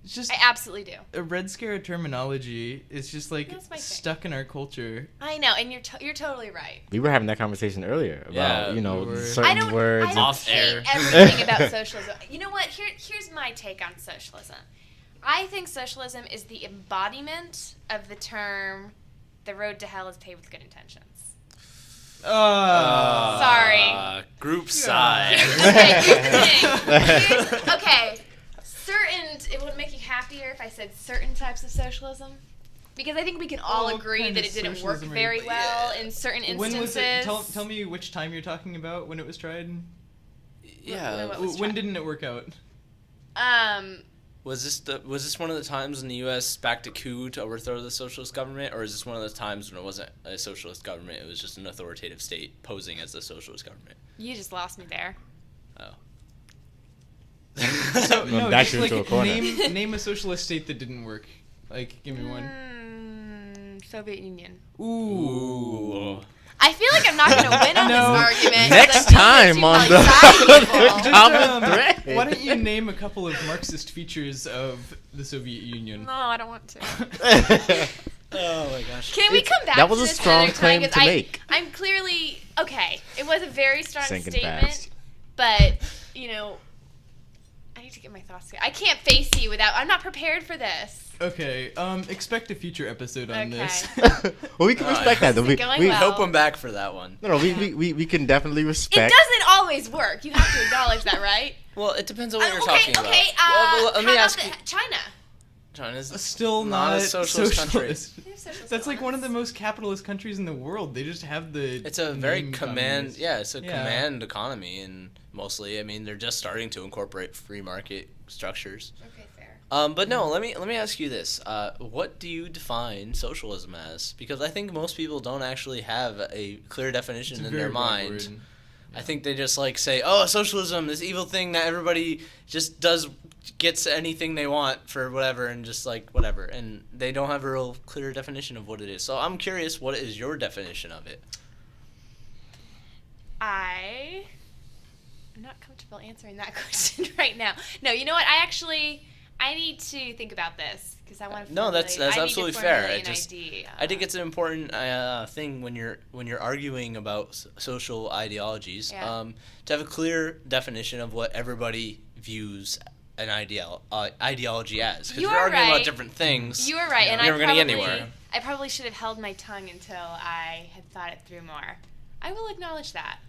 It's just I absolutely do. a Red Scare terminology is just like That's my thing. stuck in our culture. I know, and you're totally right. We were having that conversation earlier about, Yeah, we were. certain words. I don't Off hate air. everything about socialism. You know what? Here's my take on socialism. I think socialism is the embodiment of the term, "The road to hell is paved with good intentions." Sorry. Group side. Okay. It would make you happier if I said certain types of socialism, because I think we can all What agree kind that of it didn't work socialism are very you- well in certain When instances. was it? Tell me which time you're talking about when it was tried. Yeah. What was When tried? didn't it work out? Was this one of the times when the U.S. backed a coup to overthrow the socialist government, or is this one of those times when it wasn't a socialist government? It was just an authoritative state posing as a socialist government. You just lost me there. Oh. So, Well, no, back just you into like a corner. name a socialist state that didn't work. Like, give me one. Soviet Union. Ooh. I feel like I'm not going to win on No. this argument. Next 'cause I'm time being on too the- valuable. Just, Common thread. why don't you name a couple of Marxist features of the Soviet Union? No, I don't want to. Oh my gosh. Can we come back that to was a this strong another time? claim 'Cause to make. I'm clearly okay. It was a very strong Sinking statement, fast. but I need to get my thoughts together. I can't face you without. I'm not prepared for this. Okay, expect a future episode on Okay. this. Well, we can respect that. Though. This is going We well. Hope I'm back for that one. no, we can definitely It respect. doesn't always work. You have to acknowledge that, right? Well, it depends on what you're okay, talking okay. about. Well, let me how ask about you. China. China's Still not not a socialist country. They have social That's like one of the systems. most capitalist countries in the world. They just have the. It's a very name command. communist. Yeah, it's a Yeah. command economy, and mostly, I mean, they're just starting to incorporate free market structures. Okay, fair. But no, let me ask you this: what do you define socialism as? Because I think most people don't actually have a clear definition It's a in very their broad mind. word. I think they just like say, "Oh, socialism, this evil thing that everybody just gets anything they want for whatever, and just like whatever," and they don't have a real clear definition of what it is. So I'm curious, what is your definition of it? I'm not comfortable answering that question right now. No, you know what? I need to think about this because I want to. No, that's absolutely fair. I think it's an important thing when you're arguing about social ideologies, Yeah. to have a clear definition of what everybody views an ideology as. Because You if you're are arguing right. about different things, You were right, and You're never gonna get anywhere. I probably should have held my tongue until I had thought it through more. I will acknowledge that.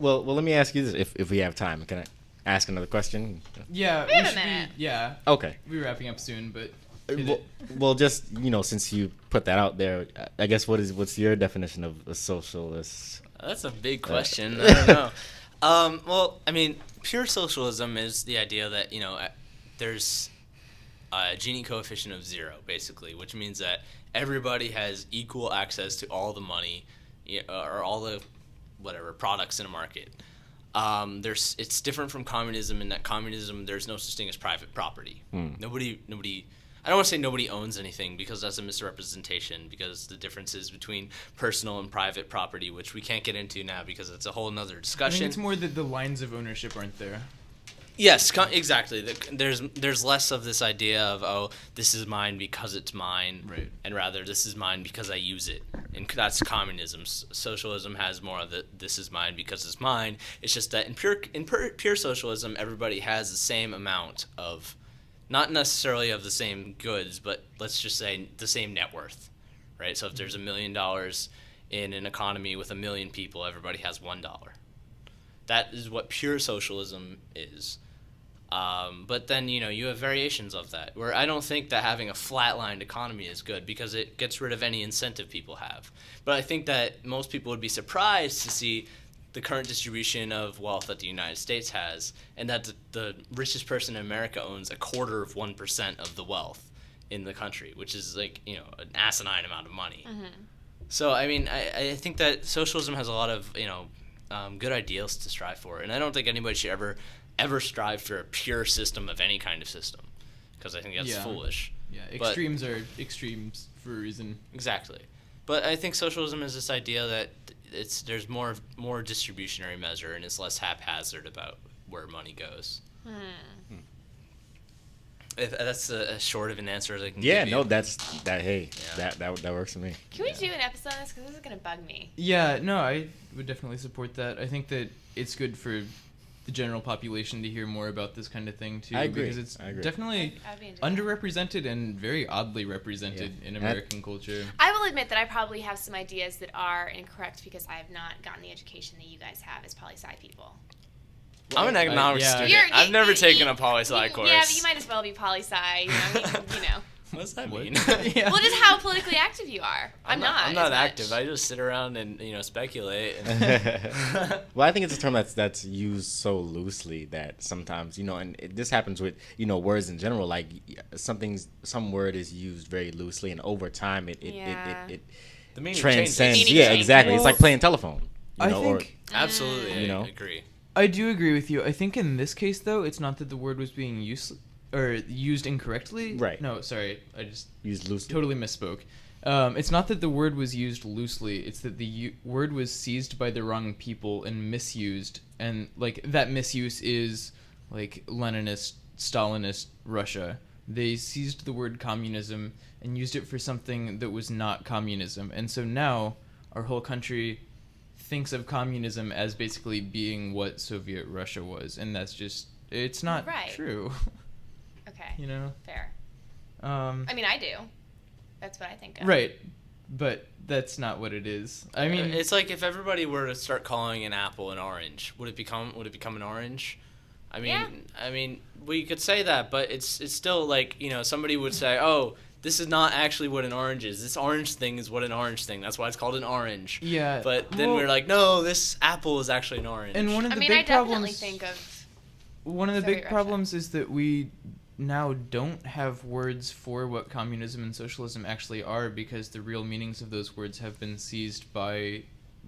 Well, let me ask you this: if we have time, can I ask another question? Yeah, Wait a should minute. Yeah, Okay. we're wrapping up soon, but. hit Well, it. well, just since you put that out there, I guess what's your definition of a socialist? That's a big question. I don't know. Well, I mean, pure socialism is the idea that there's a Gini coefficient of 0, basically, which means that everybody has equal access to all the money, or all the whatever products in a market. It's different from communism in that communism there's no such thing as private property. Nobody. I don't want to say nobody owns anything because that's a misrepresentation, because the differences between personal and private property, which we can't get into now because it's a whole nother I think discussion. it's more that the lines of ownership aren't there. Yes, exactly. There's less of this idea of, oh, this is mine because it's mine, Right. and rather this is mine because I use it, and that's communism. Socialism has more of the this is mine because it's mine. It's just that in pure socialism, everybody has the same amount of, not necessarily of the same goods, but let's just say the same net worth, right? So if there's $1 million in an economy with 1 million people, everybody has $1. That is what pure socialism is. But then, you have variations of that, where I don't think that having a flatlined economy is good because it gets rid of any incentive people have. But I think that most people would be surprised to see the current distribution of wealth that the United States has, and that the richest person in America owns 0.25% of the wealth in the country, which is like, an asinine amount of money. Mm-hmm. So, I mean, I think that socialism has a lot of, good ideals to strive for, and I don't think anybody should ever strive for a pure system of any kind of system, because I think that's foolish. Yeah, extremes are extremes for a reason. Exactly. But I think socialism is this idea that there's more distributionary measure, and it's less haphazard about where money goes. If that's as short of an answer as I can give you. No, that works for me. Can we do an episode on this? Because this is going to bug me. Yeah, no, I would definitely support that. I think that it's good for the general population to hear more about this kind of thing too. I agree. Because it's I agree. definitely I'd be into that. underrepresented and very oddly represented in American culture. I will admit that I probably have some ideas that are incorrect because I have not gotten the education that you guys have as poli-sci people. I'm an economics yeah. student. You're- I've never you- taken you- a poli-sci course. Yeah, but you might as well be poli-sci. You know. What does that What? mean? Yeah. Well, just how politically active you are. I'm not. I'm not as much. active. I just sit around and speculate. Well, I think it's a term that's used so loosely that sometimes this happens with words in general. Like some word is used very loosely, and over time it The meaning transcends. changes. Meaning Yeah, changes. exactly. It's Well, like playing telephone. I think Absolutely, I You agree. I do agree with you. I think in this case though, it's not that the word was being used incorrectly. Right. No, sorry, I just used loosely. totally misspoke. It's not that the word was used loosely. It's that the word was seized by the wrong people and misused, and like that misuse is like Leninist, Stalinist Russia. they seized the word communism and used it for something that was not communism. And so now our whole country thinks of communism as basically being what Soviet Russia was, and that's just, it's not Right. true. Okay. You know? Fair. I mean, I do. That's what I think of. Right. But that's not what it is. I mean, it's like if everybody were to start calling an apple an orange, would it become an orange? I mean, Yeah. I mean, we could say that, but it's still like, you know, somebody would say, "Oh, this is not actually what an orange is. This orange thing is what an orange thing. That's why it's called an orange." yeah. But then well, we're like, "No, this apple is actually an orange." and one of I the mean, I big definitely problems, think of one of the Soviet big Russia. problems is that we now don't have words for what communism and socialism actually are, because the real meanings of those words have been seized by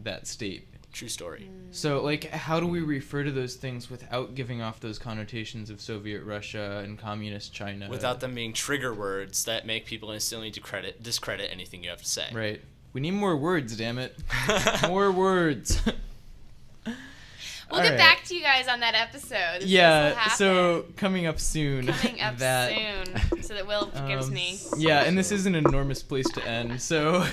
that state. True story. So, like, how do we refer to those things without giving off those connotations of Soviet Russia and communist China? Without them being trigger words that make people instantly discredit anything you have to say. Right. We need more words, damn it. More words. We'll get back to you guys on that episode. Yeah, so coming up soon. Coming up that, soon, so that Will forgives me. Yeah, and this is an enormous place to end, so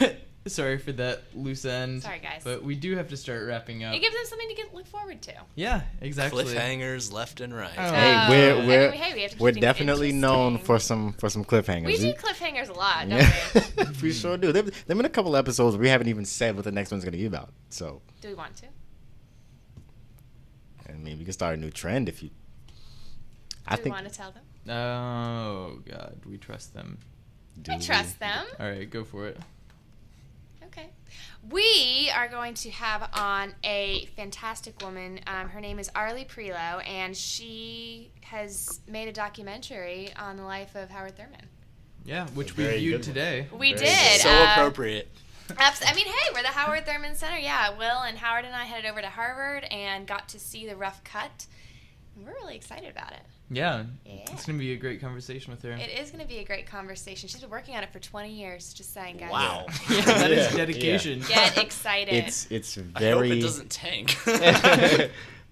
sorry for that loose end. Sorry, guys. But we do have to start wrapping up. It gives them something to look forward to. Yeah, exactly. Cliffhangers left and right. Oh. Hey, I mean, we have to keep we're things definitely known interesting. for some cliffhangers. We do cliffhangers a lot, don't we? We sure do. There've been a couple episodes where we haven't even said what the next one's going to be about. So, Do we want to? I mean, we can start a new trend if you. Do we want to tell them? Oh, God, we trust them. do I we? trust them. All right, go for it. Okay. We are going to have on a fantastic woman. Her name is Arlie Prelo, and she has made a documentary on the life of Howard Thurman. Yeah, which A we very viewed good one. today. We Very did. So appropriate. I mean, hey, we're the Howard Thurman Center. Yeah, Will and Howard and I headed over to Harvard and got to see the rough cut. We're really excited about it. Yeah, Yeah. it's going to be a great conversation with her. It is going to be a great conversation. She's been working on it for 20 years, just saying, guys. Wow. Yeah, that is Yeah, dedication. Get excited. It's I hope very. it doesn't tank.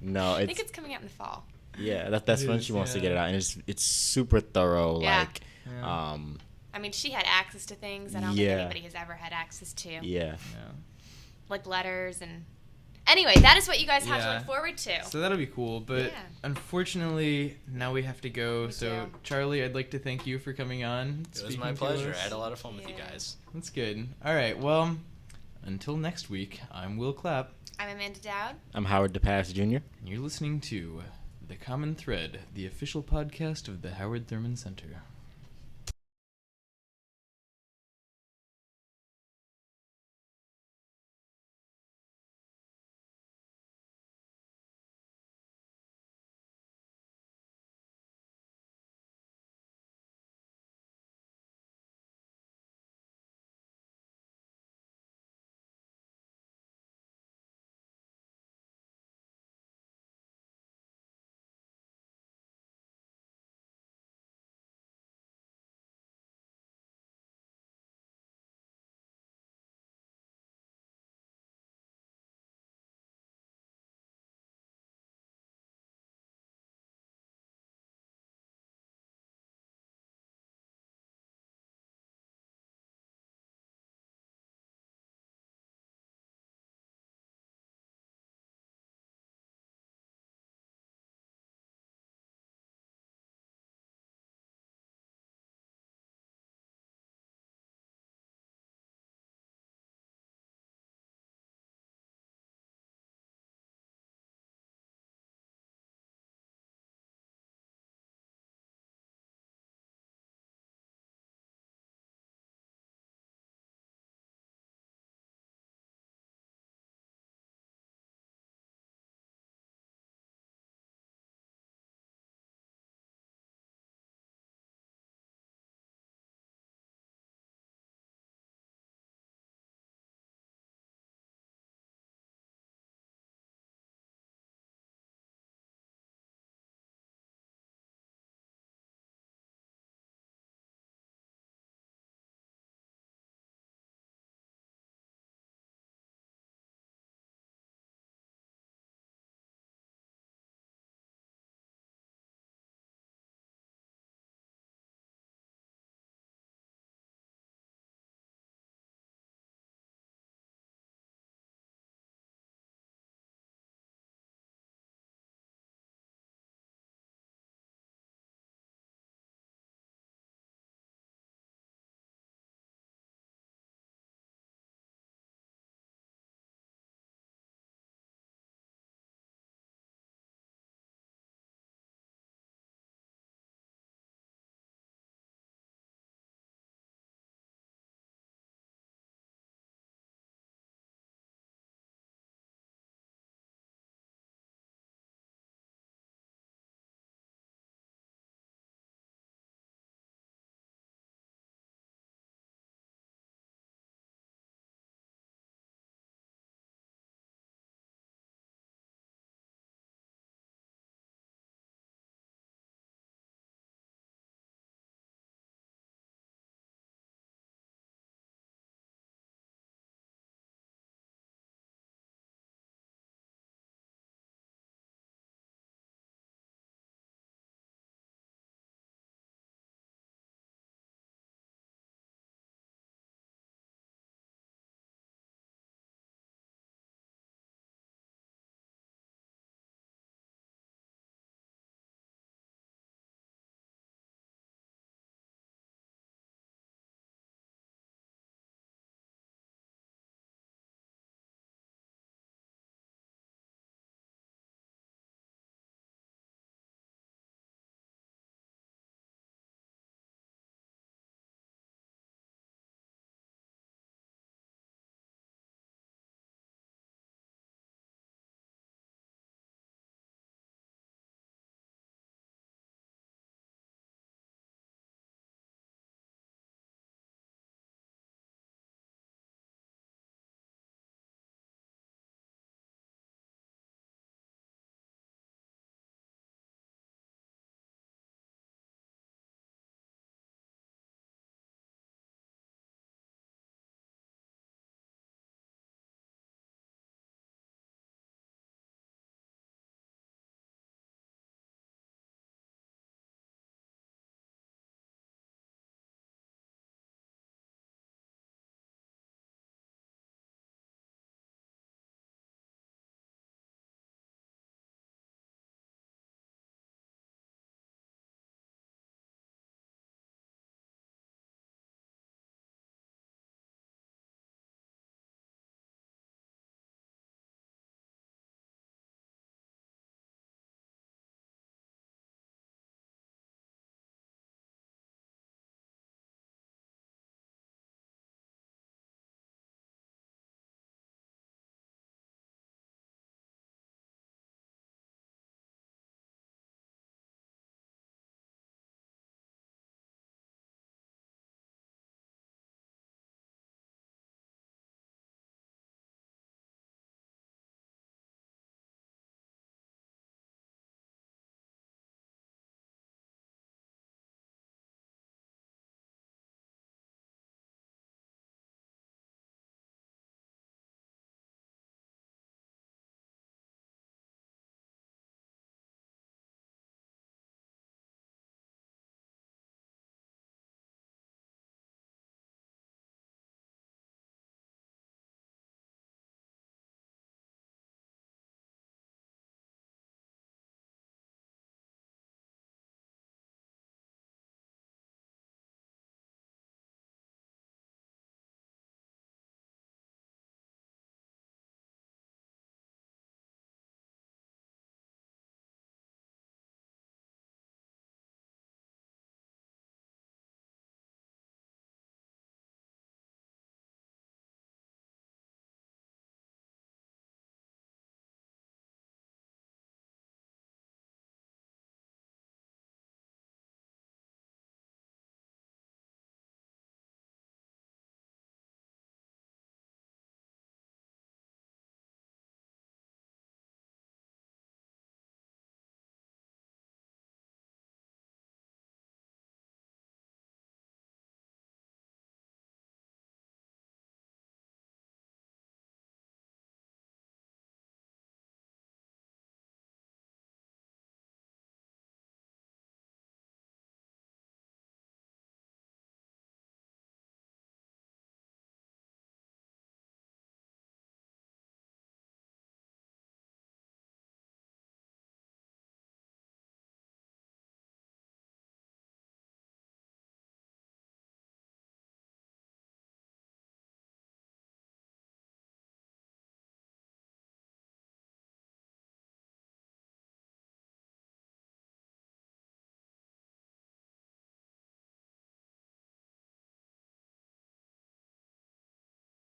No, I think it's it's coming out in the fall. yeah. That's It when is, she wants to yeah. get it out, and it's super thorough. Yeah. Like, Yeah. I mean, she had access to things I don't think Yeah. anybody has ever had access to. yeah. Yeah. Like letters and... Anyway, that is what you guys have to Yeah. look forward to. So that'll be cool, but Yeah. unfortunately, now we have to go. We So, do. Charlie, I'd like to thank you for coming on. It was speaking my to pleasure. us. I had a lot of fun with you Yeah. guys. That's good. All right, well, until next week, I'm Will Clapp, I'm Amanda Dowd. I'm Howard DePass Jr. and you're listening to The Common Thread, the official podcast of the Howard Thurman Center.